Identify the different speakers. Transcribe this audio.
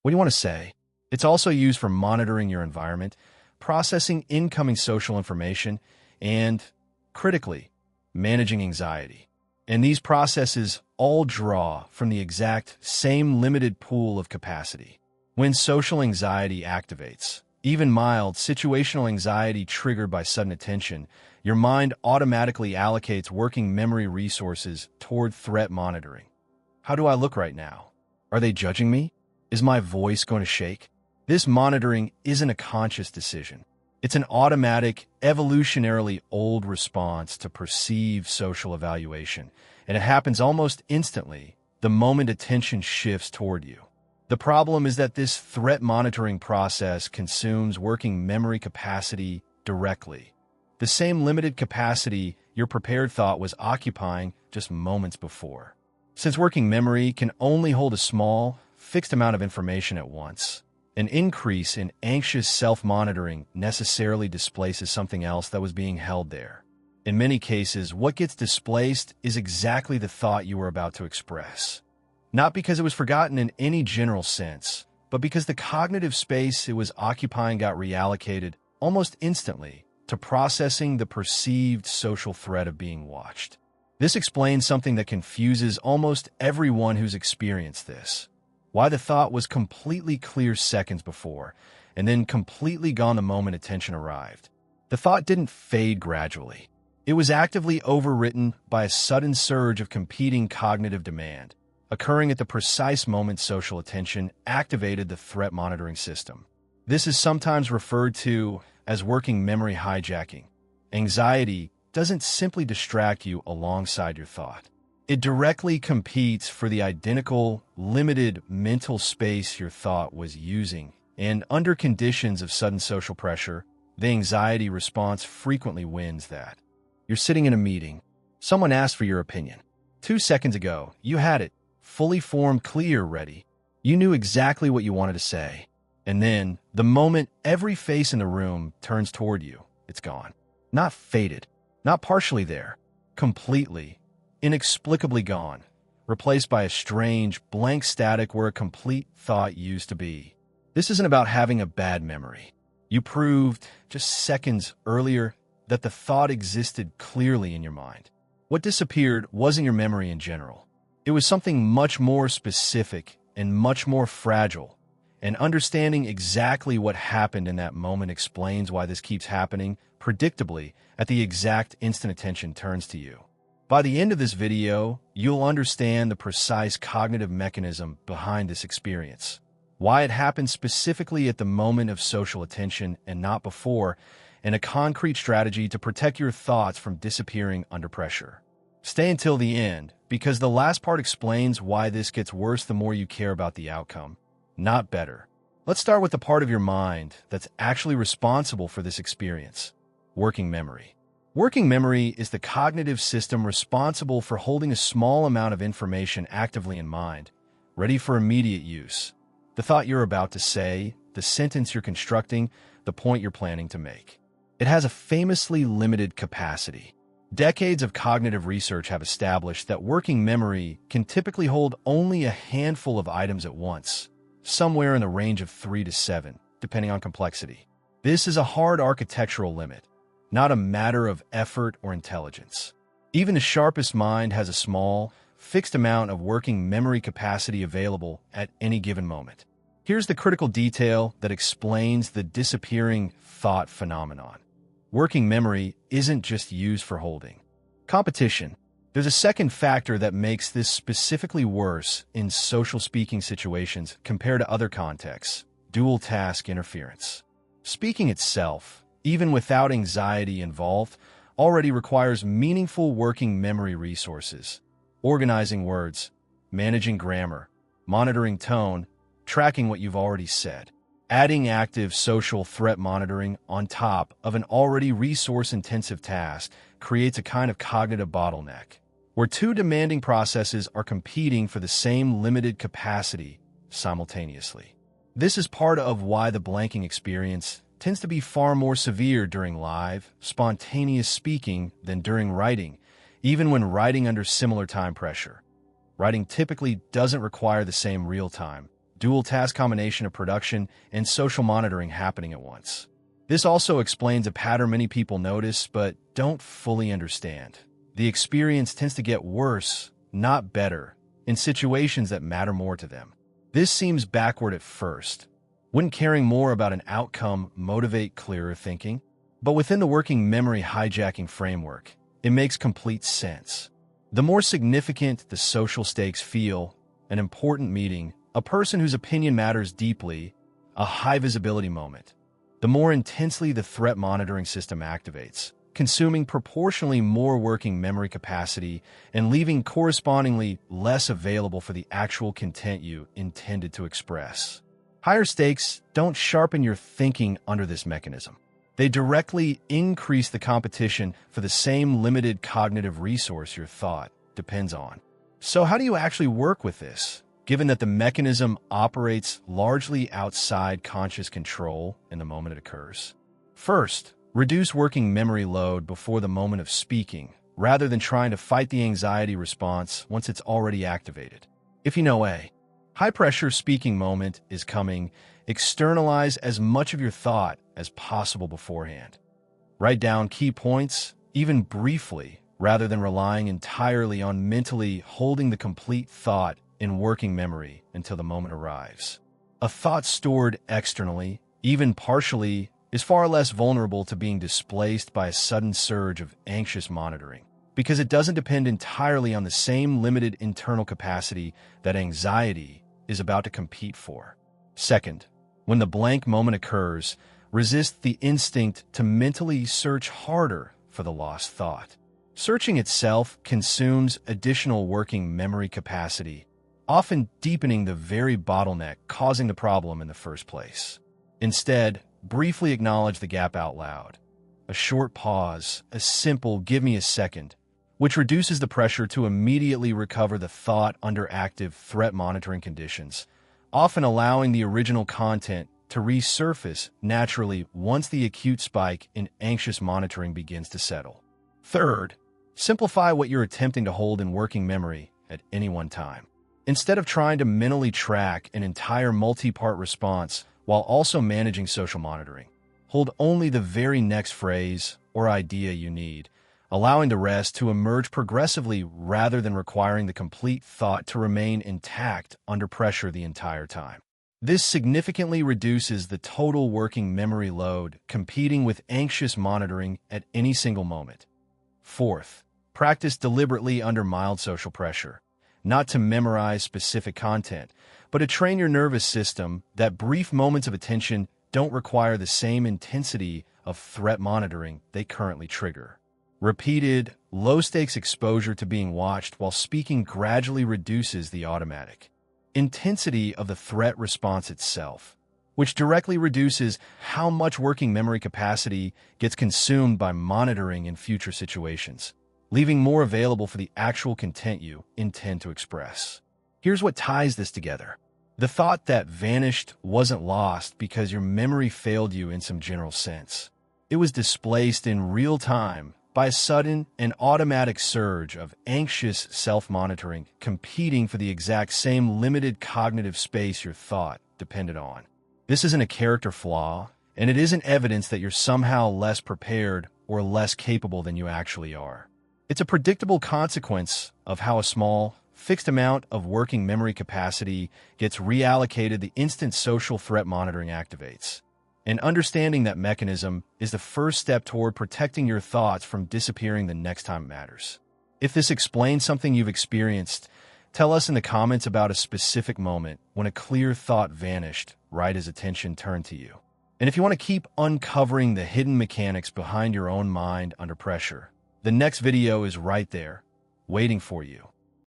Speaker 1: What do you want to say? It's also used for monitoring your environment, processing incoming social information, and, critically, managing anxiety. And these processes all draw from the exact same limited pool of capacity. When social anxiety activates, even mild situational anxiety triggered by sudden attention, your mind automatically allocates working memory resources toward threat monitoring. How do I look right now? Are they judging me? Is my voice going to shake? This monitoring isn't a conscious decision. It's an automatic, evolutionarily old response to perceived social evaluation, and it happens almost instantly the moment attention shifts toward you. The problem is that this threat monitoring process consumes working memory capacity directly, the same limited capacity your prepared thought was occupying just moments before. Since working memory can only hold a small, fixed amount of information at once, an increase in anxious self-monitoring necessarily displaces something else that was being held there. In many cases, what gets displaced is exactly the thought you were about to express. Not because it was forgotten in any general sense, but because the cognitive space it was occupying got reallocated almost instantly to processing the perceived social threat of being watched. This explains something that confuses almost everyone who's experienced this. Why the thought was completely clear seconds before, and then completely gone the moment attention arrived. The thought didn't fade gradually. It was actively overwritten by a sudden surge of competing cognitive demand, occurring at the precise moment social attention activated the threat monitoring system. This is sometimes referred to as working memory hijacking. Anxiety doesn't simply distract you alongside your thought. It directly competes for the identical, limited mental space your thought was using, and under conditions of sudden social pressure, the anxiety response frequently wins that. You're sitting in a meeting. Someone asked for your opinion. 2 seconds ago, you had it, fully formed, clear, ready. You knew exactly what you wanted to say. And then, the moment every face in the room turns toward you, it's gone. Not faded, not partially there, completely, inexplicably gone, replaced by a strange, blank static where a complete thought used to be. This isn't about having a bad memory. You proved, just seconds earlier, that the thought existed clearly in your mind. What disappeared wasn't your memory in general. It was something much more specific and much more fragile. And understanding exactly what happened in that moment explains why this keeps happening, predictably, at the exact instant attention turns to you. By the end of this video, you'll understand the precise cognitive mechanism behind this experience, why it happens specifically at the moment of social attention and not before, and a concrete strategy to protect your thoughts from disappearing under pressure. Stay until the end, because the last part explains why this gets worse the more you care about the outcome, not better. Let's start with the part of your mind that's actually responsible for this experience: working memory. Working memory is the cognitive system responsible for holding a small amount of information actively in mind, ready for immediate use. The thought you're about to say, the sentence you're constructing, the point you're planning to make. It has a famously limited capacity. Decades of cognitive research have established that working memory can typically hold only a handful of items at once, somewhere in the range of 3 to 7, depending on complexity. This is a hard architectural limit, not a matter of effort or intelligence. Even the sharpest mind has a small, fixed amount of working memory capacity available at any given moment. Here's the critical detail that explains the disappearing thought phenomenon. Working memory isn't just used for holding competition. There's a second factor that makes this specifically worse in social speaking situations compared to other contexts: dual task interference. Speaking itself, even without anxiety involved, already requires meaningful working memory resources: organizing words, managing grammar, monitoring tone, tracking what you've already said. Adding active social threat monitoring on top of an already resource-intensive task creates a kind of cognitive bottleneck, where two demanding processes are competing for the same limited capacity simultaneously. This is part of why the blanking experience tends to be far more severe during live, spontaneous speaking than during writing, even when writing under similar time pressure. Writing typically doesn't require the same real-time, dual task combination of production and social monitoring happening at once. This also explains a pattern many people notice but don't fully understand. The experience tends to get worse, not better, in situations that matter more to them. This seems backward at first. Wouldn't caring more about an outcome motivate clearer thinking? But within the working memory hijacking framework, it makes complete sense. The more significant the social stakes feel, an important meeting, a person whose opinion matters deeply, a high-visibility moment, the more intensely the threat monitoring system activates, consuming proportionally more working memory capacity and leaving correspondingly less available for the actual content you intended to express. Higher stakes don't sharpen your thinking under this mechanism. They directly increase the competition for the same limited cognitive resource your thought depends on. So how do you actually work with this, given that the mechanism operates largely outside conscious control in the moment it occurs? First, reduce working memory load before the moment of speaking, rather than trying to fight the anxiety response once it's already activated. If you know a high-pressure speaking moment is coming, externalize as much of your thought as possible beforehand. Write down key points, even briefly, rather than relying entirely on mentally holding the complete thought in working memory until the moment arrives. A thought stored externally, even partially, is far less vulnerable to being displaced by a sudden surge of anxious monitoring, because it doesn't depend entirely on the same limited internal capacity that anxiety is about to compete for. Second, when the blank moment occurs, resist the instinct to mentally search harder for the lost thought. Searching itself consumes additional working memory capacity, often deepening the very bottleneck causing the problem in the first place. Instead, briefly acknowledge the gap out loud. A short pause, a simple "give me a second," which reduces the pressure to immediately recover the thought under active threat monitoring conditions, often allowing the original content to resurface naturally once the acute spike in anxious monitoring begins to settle. Third, simplify what you're attempting to hold in working memory at any one time. Instead of trying to mentally track an entire multi-part response while also managing social monitoring, hold only the very next phrase or idea you need, allowing the rest to emerge progressively rather than requiring the complete thought to remain intact under pressure the entire time. This significantly reduces the total working memory load competing with anxious monitoring at any single moment. Fourth, practice deliberately under mild social pressure, not to memorize specific content, but to train your nervous system that brief moments of attention don't require the same intensity of threat monitoring they currently trigger. Repeated, low-stakes exposure to being watched while speaking gradually reduces the automatic intensity of the threat response itself, which directly reduces how much working memory capacity gets consumed by monitoring in future situations, leaving more available for the actual content you intend to express. Here's what ties this together. The thought that vanished wasn't lost because your memory failed you in some general sense. It was displaced in real time by a sudden and automatic surge of anxious self-monitoring competing for the exact same limited cognitive space your thought depended on. This isn't a character flaw, and it isn't evidence that you're somehow less prepared or less capable than you actually are. It's a predictable consequence of how a small, fixed amount of working memory capacity gets reallocated the instant social threat monitoring activates. And understanding that mechanism is the first step toward protecting your thoughts from disappearing the next time it matters. If this explains something you've experienced, tell us in the comments about a specific moment when a clear thought vanished right as attention turned to you. And if you want to keep uncovering the hidden mechanics behind your own mind under pressure, the next video is right there, waiting for you.